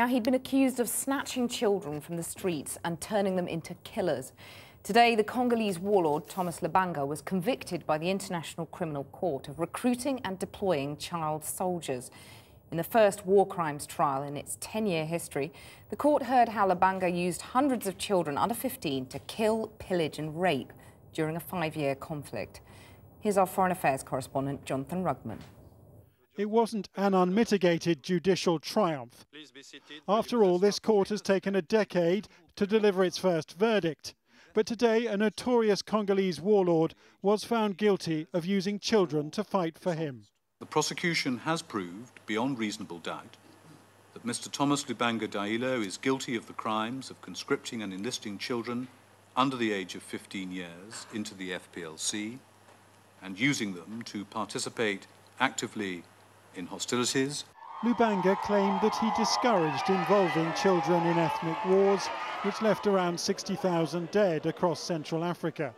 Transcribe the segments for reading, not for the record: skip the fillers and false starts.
Now, he'd been accused of snatching children from the streets and turning them into killers. Today, the Congolese warlord Thomas Lubanga was convicted by the International Criminal Court of recruiting and deploying child soldiers. In the first war crimes trial in its 10-year history, the court heard how Lubanga used hundreds of children under 15 to kill, pillage and rape during a 5-year conflict. Here's our Foreign Affairs Correspondent Jonathan Rugman. It wasn't an unmitigated judicial triumph. After all, this court has taken a decade to deliver its first verdict. But today, a notorious Congolese warlord was found guilty of using children to fight for him. The prosecution has proved, beyond reasonable doubt, that Mr. Thomas Lubanga Dyilo is guilty of the crimes of conscripting and enlisting children under the age of 15 years into the FPLC and using them to participate actively in hostilities. Lubanga claimed that he discouraged involving children in ethnic wars, which left around 60,000 dead across Central Africa.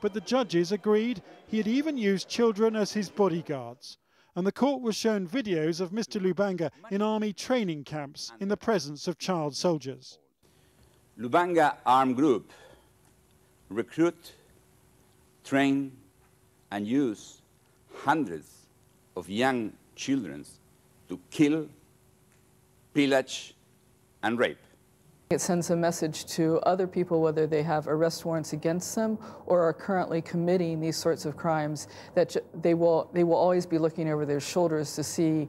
But the judges agreed he had even used children as his bodyguards. And the court was shown videos of Mr. Lubanga in army training camps in the presence of child soldiers. Lubanga armed group recruit, train and use hundreds of young children to kill, pillage and rape. It sends a message to other people, whether they have arrest warrants against them or are currently committing these sorts of crimes, that they will always be looking over their shoulders to see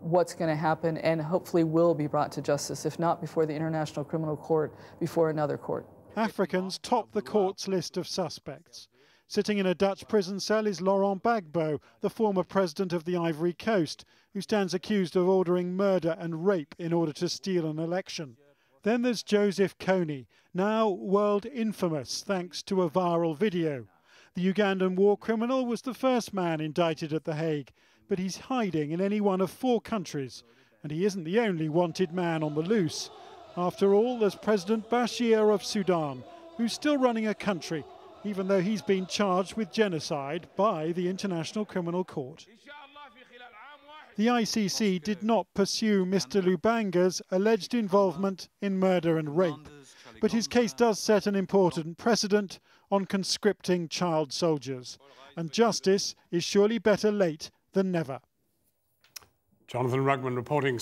what's going to happen, and hopefully will be brought to justice, if not before the International Criminal Court, before another court. Africans top the court's list of suspects. Sitting in a Dutch prison cell is Laurent Gbagbo, the former president of the Ivory Coast, who stands accused of ordering murder and rape in order to steal an election. Then there's Joseph Kony, now world infamous thanks to a viral video. The Ugandan war criminal was the first man indicted at The Hague, but he's hiding in any one of 4 countries, and he isn't the only wanted man on the loose. After all, there's President Bashir of Sudan, who's still running a country, even though he's been charged with genocide by the International Criminal Court. The ICC did not pursue Mr. Lubanga's alleged involvement in murder and rape, but his case does set an important precedent on conscripting child soldiers, and justice is surely better late than never. Jonathan Rugman reporting